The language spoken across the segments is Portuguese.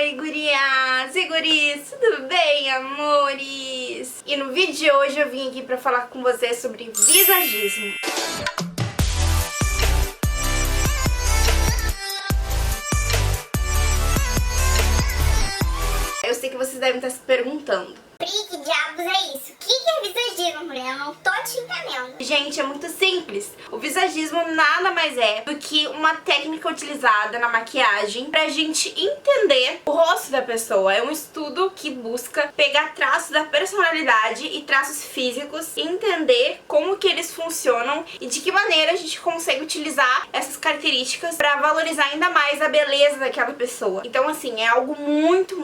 Oi, gurias e guris, tudo bem, amores? E no vídeo de hoje eu vim aqui pra falar com vocês sobre visagismo. Eu sei que vocês devem estar se perguntando: que diabos é isso? O que é visagismo, mulher? Eu não tô te entendendo. Gente, é muito simples. O visagismo nada mais é do que uma técnica utilizada na maquiagem pra gente entender o rosto da pessoa. É um estudo que busca pegar traços da personalidade e traços físicos e entender como que eles funcionam e de que maneira a gente consegue utilizar essas características pra valorizar ainda mais a beleza daquela pessoa. Então, assim, é algo muito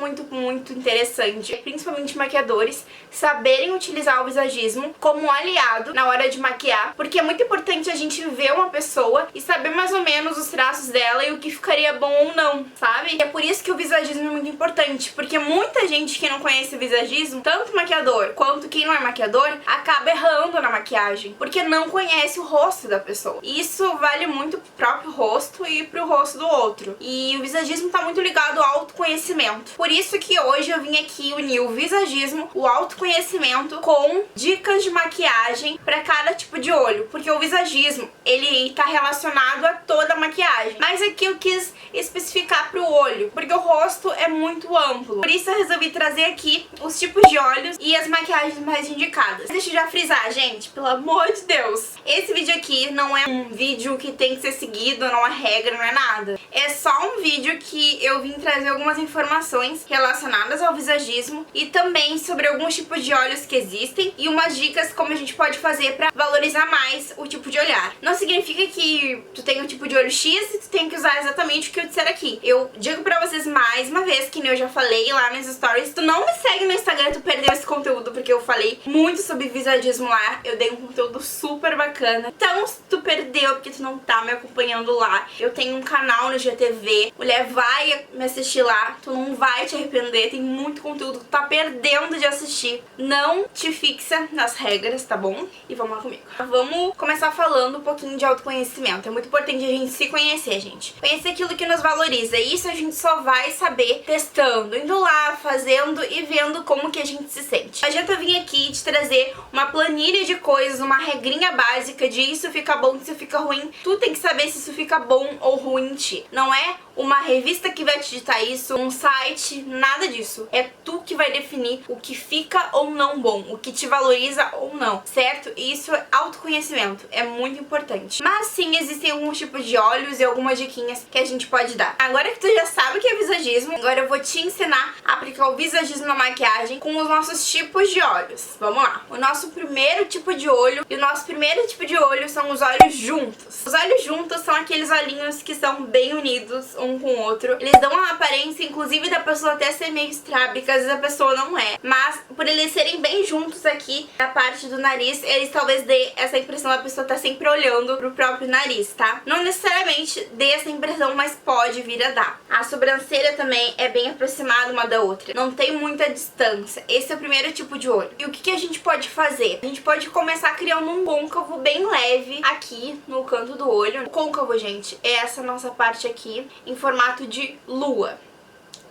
interessante, principalmente maquiadores saberem utilizar o visagismo como um aliado na hora de maquiar, porque é muito importante a gente ver uma pessoa e saber mais ou menos os traços dela e o que ficaria bom ou não, sabe? E é por isso que o visagismo é muito importante, porque muita gente que não conhece o visagismo, tanto maquiador quanto quem não é maquiador, acaba errando na maquiagem, porque não conhece o rosto da pessoa. Isso vale muito pro próprio rosto e pro rosto do outro. E o visagismo tá muito ligado ao autoconhecimento. Por isso que hoje eu vim aqui unir o visagismo, o autoconhecimento, com dicas de maquiagem para cada tipo de olho, porque o visagismo, ele tá relacionado a toda a maquiagem, mas aqui eu quis especificar pro olho, porque o rosto é muito amplo. Por isso eu resolvi trazer aqui os tipos de olhos e as maquiagens mais indicadas. Deixa eu já frisar, gente, pelo amor de Deus, esse vídeo aqui não é um vídeo que tem que ser seguido, não é regra, não é nada. É só um vídeo que eu vim trazer algumas informações relacionadas ao visagismo e também sobre alguns tipos de olhos que existem e umas dicas como a gente pode fazer pra valorizar mais o tipo de olhar. Não significa que tu tem um tipo de olho X e tu tem que usar exatamente o que eu disser aqui. Eu digo pra vocês mais uma vez, que nem eu já falei lá nos stories, tu não me segue no Instagram, tu perdeu esse conteúdo, porque eu falei muito sobre visagismo lá, eu dei um conteúdo super bacana. Então se tu perdeu porque tu não tá me acompanhando lá, eu tenho um canal no GTV, mulher, vai me assistir lá, tu não vai te arrepender, tem muito conteúdo que tu tá perdendo de assistir. Não te fixa nas regras, tá bom? E vamos lá comigo. Vamos começar falando um pouquinho de autoconhecimento. É muito importante a gente se conhecer, gente. Conhecer aquilo que nos valoriza. E isso a gente só vai saber testando, indo lá, fazendo e vendo como que a gente se sente. A gente vir aqui te trazer uma planilha de coisas, uma regrinha básica de isso fica bom, isso fica ruim. Tu tem que saber se isso fica bom ou ruim em ti. Não é uma revista que vai te ditar isso, um site, nada disso. É tu que vai definir o que fica ou não bom, o que te valoriza ou não, certo? E isso é autoconhecimento, é muito importante. Mas sim, existem alguns tipos de olhos e algumas diquinhas que a gente pode dar. Agora que tu já sabe o que é visagismo, agora eu vou te ensinar a aplicar o visagismo na maquiagem com os nossos tipos de olhos. Vamos lá. O nosso primeiro tipo de olho e o nosso primeiro tipo de olho são os olhos juntos. Os olhos juntos são aqueles olhinhos que são bem unidos um com o outro. Eles dão uma aparência, inclusive, da pessoa até ser meio estrábica, às vezes a pessoa não é. Mas por eles serem bem juntos aqui na parte do nariz, eles talvez dê essa impressão da pessoa estar sempre olhando pro próprio nariz, tá? Não necessariamente dê essa impressão, mas pode vir a dar. A sobrancelha também é bem aproximada uma da outra, não tem muita distância. Esse é o primeiro tipo de olho. E o que a gente pode fazer? A gente pode começar criando um côncavo bem leve aqui no canto do olho. O côncavo, gente, é essa nossa parte aqui em formato de lua.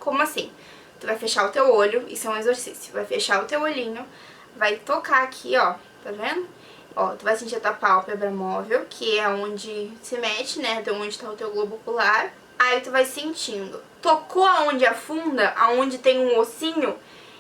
Como assim? Tu vai fechar o teu olho, isso é um exercício. Vai fechar o teu olhinho, vai tocar aqui, ó, tá vendo? Ó, tu vai sentir a tua pálpebra móvel, que é onde se mete, né, de onde tá o teu globo ocular. Aí tu vai sentindo. Tocou aonde afunda, aonde tem um ossinho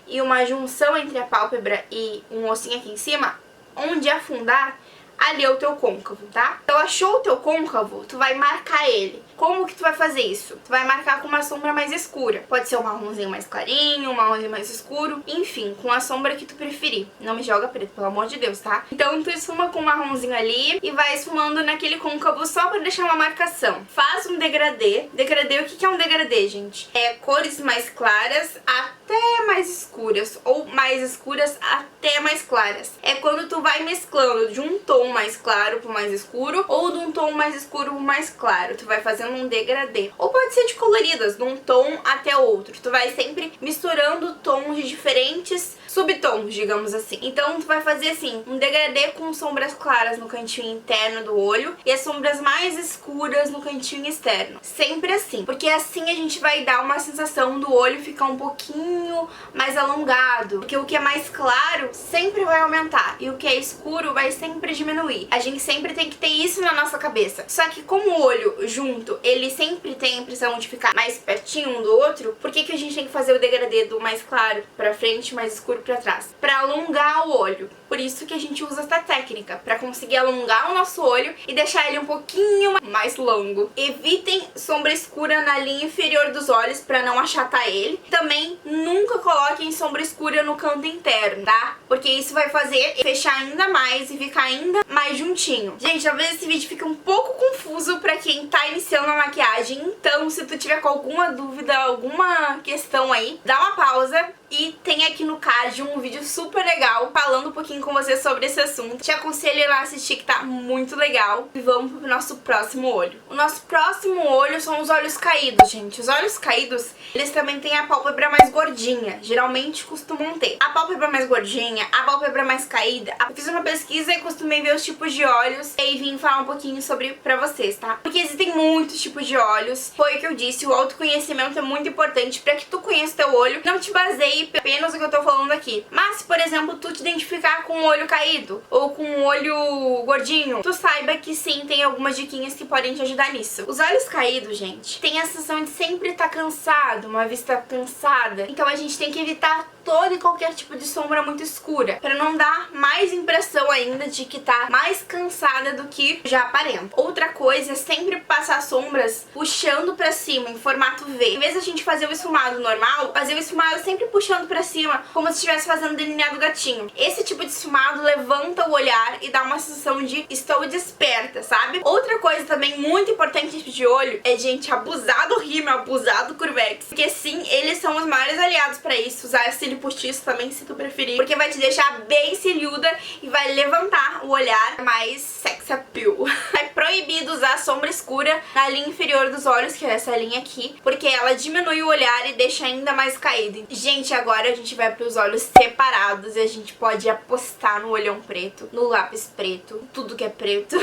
e uma junção entre a pálpebra e um ossinho aqui em cima, onde afundar, ali é o teu côncavo, tá? Então achou o teu côncavo, tu vai marcar ele. Como que tu vai fazer isso? Tu vai marcar com uma sombra mais escura. Pode ser um marronzinho mais clarinho, um marronzinho mais escuro, enfim, com a sombra que tu preferir. Não me joga preto, pelo amor de Deus, tá? Então tu esfuma com um marronzinho ali e vai esfumando naquele côncavo só pra deixar uma marcação. Faz um degradê. Degradê, o que é um degradê, gente? É cores mais claras até mais escuras, ou mais escuras até mais claras. É quando tu vai mesclando de um tom tom mais claro pro mais escuro, ou de um tom mais escuro pro mais claro. Tu vai fazendo um degradê. Ou pode ser de coloridas, de um tom até outro. Tu vai sempre misturando tons de diferentes subtons, digamos assim. Então tu vai fazer assim, um degradê com sombras claras no cantinho interno do olho e as sombras mais escuras no cantinho externo. Sempre assim, porque assim a gente vai dar uma sensação do olho ficar um pouquinho mais alongado, porque o que é mais claro sempre vai aumentar e o que é escuro vai sempre diminuir. A gente sempre tem que ter isso na nossa cabeça. Só que como o olho junto, ele sempre tem a impressão de ficar mais pertinho um do outro, por que a gente tem que fazer o degradê do mais claro pra frente, mais escuro pra trás? Pra alongar o olho. Por isso que a gente usa essa técnica, pra conseguir alongar o nosso olho e deixar ele um pouquinho mais longo. Evitem sombra escura na linha inferior dos olhos pra não achatar ele. Também nunca coloquem sombra escura no canto interno, tá? Porque isso vai fazer fechar ainda mais e ficar ainda mais juntinho. Gente, talvez esse vídeo fique um pouco confuso pra quem tá iniciando a maquiagem, então se tu tiver com alguma dúvida, alguma questão aí, dá uma pausa e tem aqui no card um vídeo super legal falando um pouquinho com você sobre esse assunto. Te aconselho ir lá assistir que tá muito legal. E vamos pro nosso próximo olho. O nosso próximo olho são os olhos caídos, gente. Os olhos caídos, eles também têm a pálpebra mais gordinha. Geralmente costumam ter a pálpebra mais gordinha, a pálpebra mais caída. Eu fiz uma pesquisa e costumei ver os tipos de olhos e vim falar um pouquinho sobre pra vocês, tá? Porque existem muitos tipos de olhos. Foi o que eu disse, o autoconhecimento é muito importante pra que tu conheça teu olho. Não te baseie apenas no que eu tô falando aqui. Mas, por exemplo, tu te identificar com um olho caído ou com um olho gordinho, tu saiba que sim, tem algumas diquinhas que podem te ajudar nisso. Os olhos caídos, gente, tem a sensação de sempre estar cansado, uma vista cansada. Então a gente tem que evitar todo e qualquer tipo de sombra muito escura, pra não dar mais impressão ainda de que tá mais cansada do que já aparenta. Outra coisa é sempre passar sombras puxando pra cima, em formato V. Em vez da gente fazer o esfumado normal, fazer o esfumado sempre puxando pra cima, como se estivesse fazendo delineado gatinho. Esse tipo de esfumado levanta o olhar e dá uma sensação de estou desperta, sabe? Outra coisa também muito importante de olho é, gente, abusar do rímel, abusar do curvex, porque sim, eles são os maiores aliados pra isso. Usar cílio postiço também, se tu preferir, porque vai te deixar bem ciliuda e vai levantar o olhar mais sex appeal. É proibido usar sombra escura na linha inferior dos olhos, que é essa linha aqui, porque ela diminui o olhar e deixa ainda mais caído. Gente, agora a gente vai pros olhos separados e a gente pode apostar no olhão preto, no lápis preto, tudo que é preto.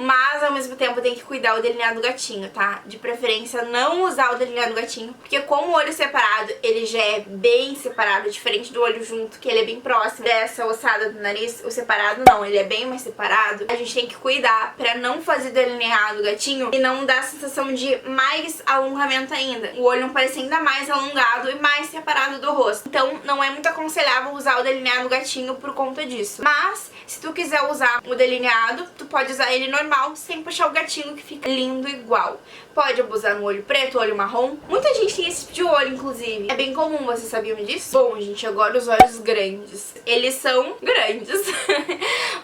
Mas ao mesmo tempo tem que cuidar o delineado gatinho, tá? De preferência não usar o delineado gatinho, porque como o olho separado, ele já é bem separado, diferente do olho junto, que ele é bem próximo dessa ossada do nariz. O separado não, ele é bem mais separado. A gente tem que cuidar pra não fazer delineado gatinho e não dar a sensação de mais alongamento ainda. O olho não parecer ainda mais alongado e mais separado do rosto. Então não é muito aconselhável usar o delineado gatinho por conta disso. Mas se tu quiser usar o delineado, tu pode usar ele normal, sem puxar o gatinho, que fica lindo igual. Pode abusar no olho preto, olho marrom. Muita gente tem esse tipo de olho, inclusive. É bem comum, vocês sabiam disso? Bom, gente, agora os olhos grandes. Eles são grandes.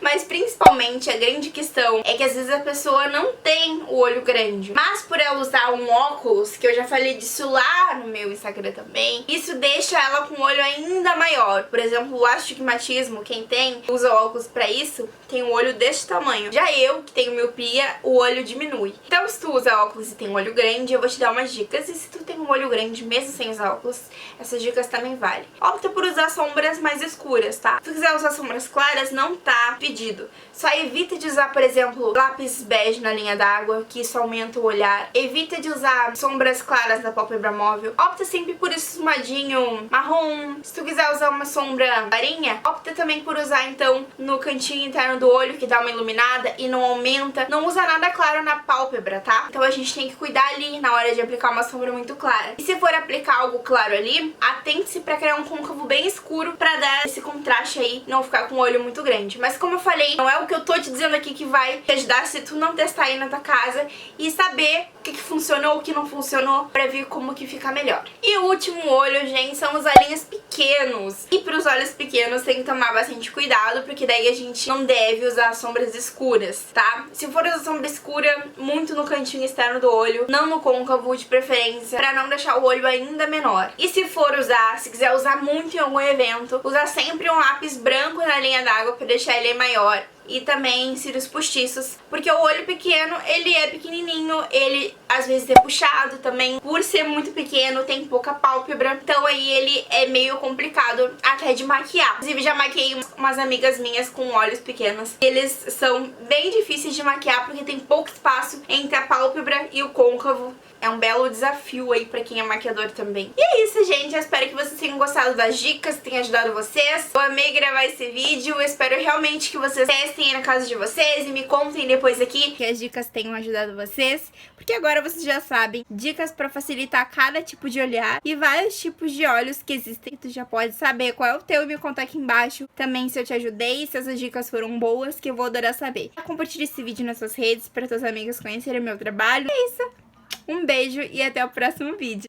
Mas principalmente a grande questão é que às vezes a pessoa não tem o olho grande. Mas por ela usar um óculos, que eu já falei disso lá no meu Instagram também, isso deixa ela com o olho ainda maior. Por exemplo, o astigmatismo, quem tem, usa óculos pra isso, tem um olho deste tamanho. Já eu, que tenho miopia, o olho diminui. Então se tu usa óculos e tem um olho grande, eu vou te dar umas dicas. E se tu tem um olho grande mesmo sem usar óculos, essas dicas também valem. Opta por usar sombras mais escuras, tá? Se tu quiser usar sombras claras, não tá pedido. Só evita de usar, por exemplo, lápis bege na linha d'água, que isso aumenta o olhar. Evita de usar sombras claras na pálpebra móvel. Opta sempre por esfumadinho marrom. Se tu quiser usar uma sombra clarinha, opta também por usar, então, no cantinho interno do olho, que dá uma iluminada e não aumenta. Não usa nada claro na pálpebra, tá? Então a gente tem que cuidar ali na hora de aplicar uma sombra muito clara. E se for aplicar algo claro ali, atente-se pra criar um côncavo bem escuro pra dar esse contraste aí, não ficar com o olho muito grande. Mas como eu falei, não é o que eu tô te dizendo aqui que vai te ajudar se tu não testar aí na tua casa e saber o que funcionou, o que não funcionou, pra ver como que fica melhor. E o último olho, gente, são os olhinhos pequenos. E pros olhos pequenos tem que tomar bastante cuidado, porque daí a gente não deve usar sombras escuras, tá? Se for usar sombra escura, muito no cantinho externo do olho, não no côncavo de preferência, pra não deixar o olho ainda menor. E se for usar, se quiser usar muito em algum evento, usar sempre um lápis branco na linha d'água pra deixar ele maior. e também cílios postiços, porque o olho pequeno, ele é pequenininho, ele às vezes é puxado também, por ser muito pequeno, tem pouca pálpebra, então aí ele é meio complicado até de maquiar. Inclusive já maquiei umas amigas minhas com olhos pequenos, eles são bem difíceis de maquiar porque tem pouco espaço entre a pálpebra e o côncavo. É um belo desafio aí pra quem é maquiador também. E é isso, gente. Eu espero que vocês tenham gostado das dicas, tenha ajudado vocês. Eu amei gravar esse vídeo. Eu espero realmente que vocês testem aí na casa de vocês e me contem depois aqui que as dicas tenham ajudado vocês. Porque agora vocês já sabem dicas pra facilitar cada tipo de olhar e vários tipos de olhos que existem. Tu já pode saber qual é o teu e me contar aqui embaixo também se eu te ajudei, se essas dicas foram boas, que eu vou adorar saber. Compartilhe esse vídeo nas suas redes para seus amigos conhecerem o meu trabalho. É isso. Um beijo e até o próximo vídeo.